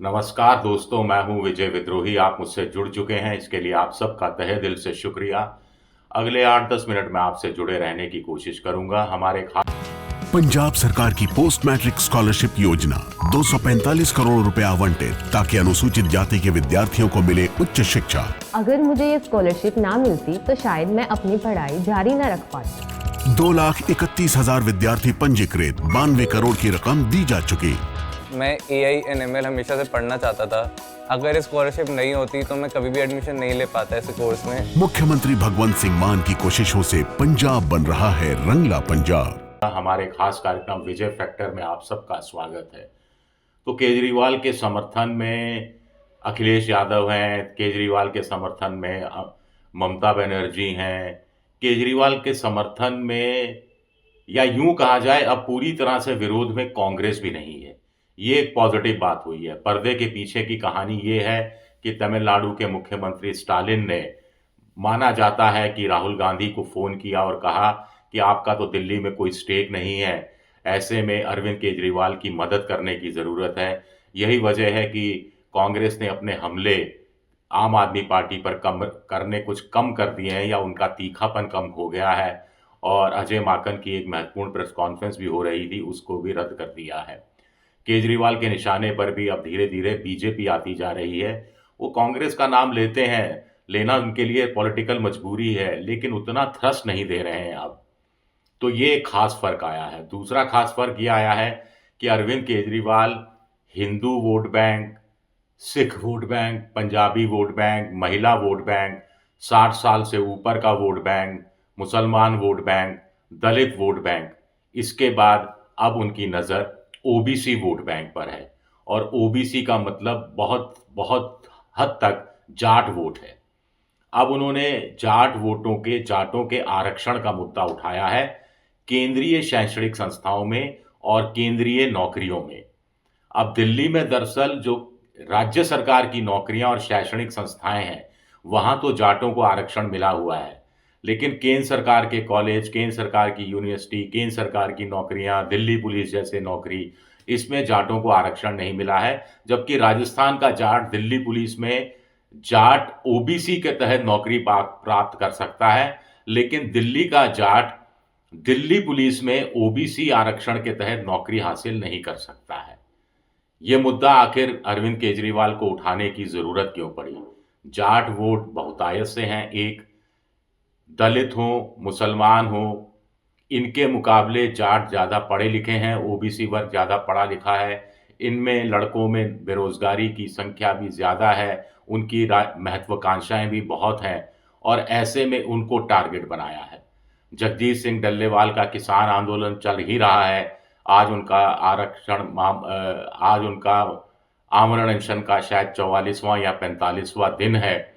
नमस्कार दोस्तों, मैं हूं विजय विद्रोही। आप मुझसे जुड़ चुके हैं, इसके लिए आप सबका तहे दिल से शुक्रिया। अगले 8-10 मिनट में आपसे जुड़े रहने की कोशिश करूंगा। हमारे खास पंजाब सरकार की पोस्ट मैट्रिक स्कॉलरशिप योजना 245 करोड़ रुपए आवंटित ताकि अनुसूचित जाति के विद्यार्थियों को मिले उच्च शिक्षा। अगर मुझे ये स्कॉलरशिप ना मिलती तो शायद मैं अपनी पढ़ाई जारी न रख पाती। 2,31,000 विद्यार्थी पंजीकृत, 92 करोड़ की रकम दी जा चुकी। मैं AI/ML हमेशा से पढ़ना चाहता था। अगर स्कॉलरशिप नहीं होती तो मैं कभी भी एडमिशन नहीं ले पाता इस कोर्स में। मुख्यमंत्री भगवंत सिंह मान की कोशिशों से पंजाब बन रहा है रंगला पंजाब। हमारे खास कार्यक्रम विजय फैक्टर में आप सबका स्वागत है। तो केजरीवाल के समर्थन में अखिलेश यादव हैं, केजरीवाल के समर्थन में ममता बनर्जी हैं, केजरीवाल के समर्थन में या यूं कहा जाए अब पूरी तरह से विरोध में कांग्रेस भी नहीं है। ये एक पॉजिटिव बात हुई है। पर्दे के पीछे की कहानी ये है कि तमिलनाडु के मुख्यमंत्री स्टालिन ने, माना जाता है कि राहुल गांधी को फ़ोन किया और कहा कि आपका तो दिल्ली में कोई स्टेक नहीं है, ऐसे में अरविंद केजरीवाल की मदद करने की ज़रूरत है। यही वजह है कि कांग्रेस ने अपने हमले आम आदमी पार्टी पर कम करने कुछ कम कर दिए हैं या उनका तीखापन कम हो गया है, और अजय माकन की एक महत्वपूर्ण प्रेस कॉन्फ्रेंस भी हो रही थी, उसको भी रद्द कर दिया है। केजरीवाल के निशाने पर भी अब धीरे-धीरे बीजेपी आती जा रही है। वो कांग्रेस का नाम लेते हैं, लेना उनके लिए पॉलिटिकल मजबूरी है, लेकिन उतना थ्रस्ट नहीं दे रहे हैं अब। तो ये एक खास फ़र्क आया है। दूसरा खास फ़र्क ये आया है कि Arvind Kejriwal Hindu vote bank, Sikh vote bank, Punjabi vote bank, महिला वोट बैंक, 60 साल से ऊपर का वोट बैंक, मुसलमान vote bank, Dalit vote bank, इसके बाद अब उनकी नज़र ओबीसी वोट बैंक पर है। और ओबीसी का मतलब बहुत बहुत हद तक जाट वोट है। अब उन्होंने जाटों के आरक्षण का मुद्दा उठाया है केंद्रीय शैक्षणिक संस्थाओं में और केंद्रीय नौकरियों में। अब दिल्ली में दरअसल जो राज्य सरकार की नौकरियां और शैक्षणिक संस्थाएं हैं, वहां तो जाटों को आरक्षण मिला हुआ है, लेकिन केंद्र सरकार के कॉलेज, केंद्र सरकार की यूनिवर्सिटी, केंद्र सरकार की नौकरियां, दिल्ली पुलिस जैसे नौकरी, इसमें जाटों को आरक्षण नहीं मिला है। जबकि राजस्थान का जाट दिल्ली पुलिस में जाट ओबीसी के तहत नौकरी प्राप्त कर सकता है, लेकिन दिल्ली का जाट दिल्ली पुलिस में ओबीसी आरक्षण के तहत नौकरी हासिल नहीं कर सकता है। ये मुद्दा आखिर अरविंद केजरीवाल को उठाने की ज़रूरत क्यों पड़ी? जाट वोट बहुतायत से हैं, एक दलित हों, मुसलमान हों, इनके मुकाबले जाट ज़्यादा पढ़े लिखे हैं, ओबीसी वर्ग ज़्यादा पढ़ा लिखा है, इनमें लड़कों में बेरोज़गारी की संख्या भी ज़्यादा है, उनकी महत्वाकांक्षाएँ भी बहुत हैं, और ऐसे में उनको टारगेट बनाया है। जगजीत सिंह डल्लेवाल का किसान आंदोलन चल ही रहा है। आज उनका आज उनका आमरण अनशन का शायद 44वां या 45वां दिन है।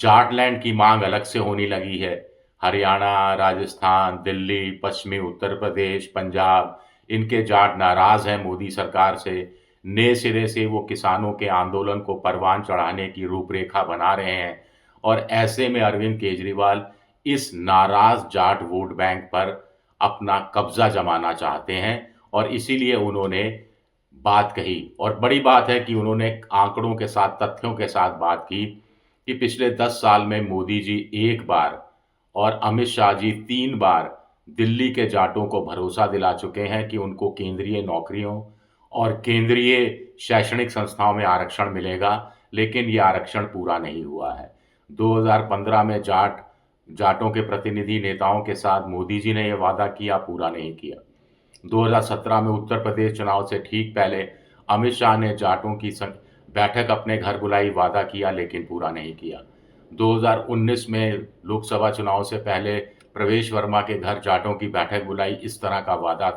जाटलैंड की मांग अलग से होने लगी है। हरियाणा, राजस्थान, दिल्ली, पश्चिमी उत्तर प्रदेश, पंजाब, इनके जाट नाराज़ हैं मोदी सरकार से। नए सिरे से वो किसानों के आंदोलन को परवान चढ़ाने की रूपरेखा बना रहे हैं, और ऐसे में अरविंद केजरीवाल इस नाराज़ जाट वोट बैंक पर अपना कब्ज़ा जमाना चाहते हैं, और इसीलिए उन्होंने बात कही। और बड़ी बात है कि उन्होंने आंकड़ों के साथ, तथ्यों के साथ बात की कि पिछले 10 साल में मोदी जी 1 बार और अमित शाह जी 3 बार दिल्ली के जाटों को भरोसा दिला चुके हैं कि उनको केंद्रीय नौकरियों और केंद्रीय शैक्षणिक संस्थाओं में आरक्षण मिलेगा, लेकिन ये आरक्षण पूरा नहीं हुआ है। 2015 में जाटों के प्रतिनिधि नेताओं के साथ मोदी जी ने ये वादा किया, पूरा नहीं किया। 2017 में उत्तर प्रदेश चुनाव से ठीक पहले अमित शाह ने जाटों की बैठक अपने घर बुलाई, वादा किया, लेकिन पूरा नहीं किया। 2019 में लोकसभा चुनाव से पहले प्रवेश वर्मा के घर जाटों की बैठक बुलाई, इस तरह का वादा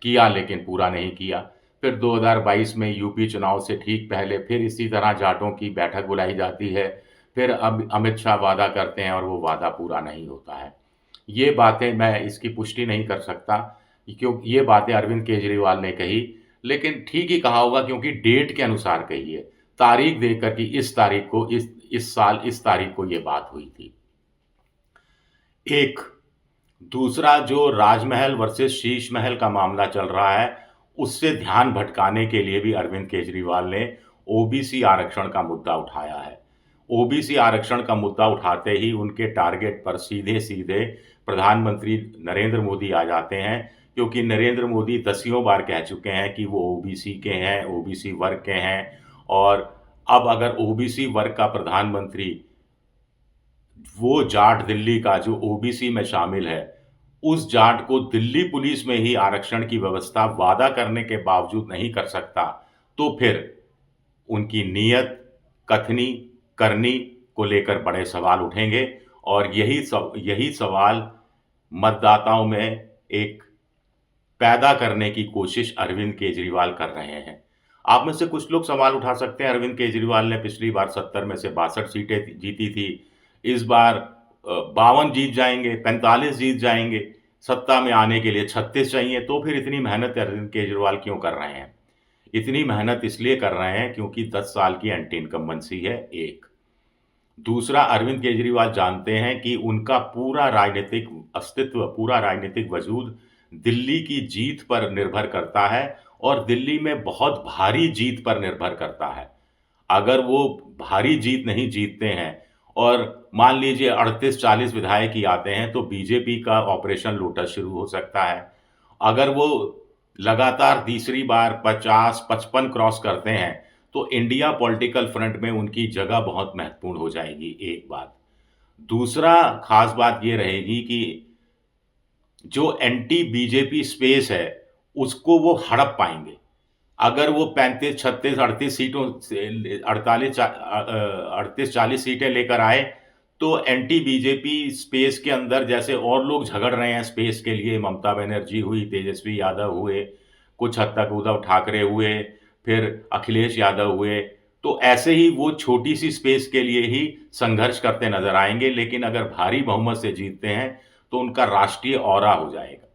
किया, लेकिन पूरा नहीं किया। फिर 2022 में यूपी चुनाव से ठीक पहले फिर इसी तरह जाटों की बैठक बुलाई जाती है। फिर अब अमित शाह वादा करते हैं और वो वादा पूरा नहीं होता है। ये बातें मैं इसकी पुष्टि नहीं कर सकता, क्योंकि ये बातें अरविंद केजरीवाल ने कही, लेकिन ठीक ही कहा होगा क्योंकि डेट के अनुसार कही है। तारीख देकर कि इस तारीख को इस साल इस तारीख को ये बात हुई थी। एक दूसरा जो राजमहल वर्सेस शीश महल का मामला चल रहा है, उससे ध्यान भटकाने के लिए भी अरविंद केजरीवाल ने ओबीसी आरक्षण का मुद्दा उठाया है। ओबीसी आरक्षण का मुद्दा उठाते ही उनके टारगेट पर सीधे सीधे प्रधानमंत्री नरेंद्र मोदी आ जाते हैं, क्योंकि नरेंद्र मोदी दसियों बार कह चुके हैं कि वो ओबीसी के हैं, ओबीसी वर्ग के हैं। और अब अगर ओबीसी वर्ग का प्रधानमंत्री वो जाट दिल्ली का जो ओबीसी में शामिल है, उस जाट को दिल्ली पुलिस में ही आरक्षण की व्यवस्था वादा करने के बावजूद नहीं कर सकता, तो फिर उनकी नीयत, कथनी, करनी को लेकर बड़े सवाल उठेंगे। और यही सवाल मतदाताओं में एक पैदा करने की कोशिश अरविंद केजरीवाल कर रहे हैं। आप में से कुछ लोग सवाल उठा सकते हैं, अरविंद केजरीवाल ने पिछली बार 70 में से 62 सीटें जीती थी, इस बार 52 जीत जाएंगे, 45 जीत जाएंगे, सत्ता में आने के लिए 36 चाहिए, तो फिर इतनी मेहनत अरविंद केजरीवाल क्यों कर रहे हैं? इतनी मेहनत इसलिए कर रहे हैं क्योंकि 10 साल की एंटी इनकम्बेंसी है, एक। दूसरा, अरविंद केजरीवाल जानते हैं कि उनका पूरा राजनीतिक अस्तित्व, पूरा राजनीतिक वजूद दिल्ली की जीत पर निर्भर करता है और दिल्ली में बहुत भारी जीत पर निर्भर करता है। अगर वो भारी जीत नहीं जीतते हैं और मान लीजिए 38-40 विधायक ही आते हैं, तो बीजेपी का ऑपरेशन लोटस शुरू हो सकता है। अगर वो लगातार तीसरी बार 50-55 क्रॉस करते हैं, तो इंडिया पॉलिटिकल फ्रंट में उनकी जगह बहुत महत्वपूर्ण हो जाएगी, एक बात। दूसरा खास बात ये रहेगी कि जो एंटी बीजेपी स्पेस है, उसको वो हड़प पाएंगे। अगर वो 35, 36, 38 सीटों से 38-40 सीटें लेकर आए, तो एंटी बीजेपी स्पेस के अंदर जैसे और लोग झगड़ रहे हैं स्पेस के लिए, ममता बनर्जी हुई, तेजस्वी यादव हुए, कुछ हद तक उद्धव ठाकरे हुए, फिर अखिलेश यादव हुए, तो ऐसे ही वो छोटी सी स्पेस के लिए ही संघर्ष करते नजर आएंगे। लेकिन अगर भारी बहुमत से जीतते हैं, तो उनका राष्ट्रीय ऑरा हो जाएगा।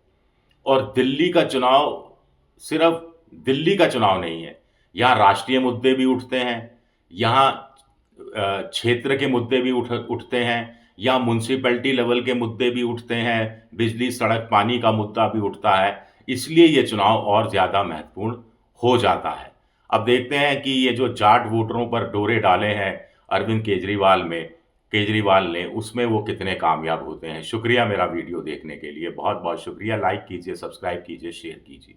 और दिल्ली का चुनाव सिर्फ दिल्ली का चुनाव नहीं है, यहाँ राष्ट्रीय मुद्दे भी उठते हैं, यहाँ क्षेत्र के मुद्दे भी उठते हैं, यहाँ म्यूनसिपैलिटी लेवल के मुद्दे भी उठते हैं, बिजली, सड़क, पानी का मुद्दा भी उठता है। इसलिए ये चुनाव और ज़्यादा महत्वपूर्ण हो जाता है। अब देखते हैं कि ये जो जाट वोटरों पर डोरे डाले हैं अरविंद केजरीवाल ने, उसमें वो कितने कामयाब होते हैं। शुक्रिया मेरा वीडियो देखने के लिए, बहुत बहुत शुक्रिया। लाइक कीजिए, सब्सक्राइब कीजिए, शेयर कीजिए।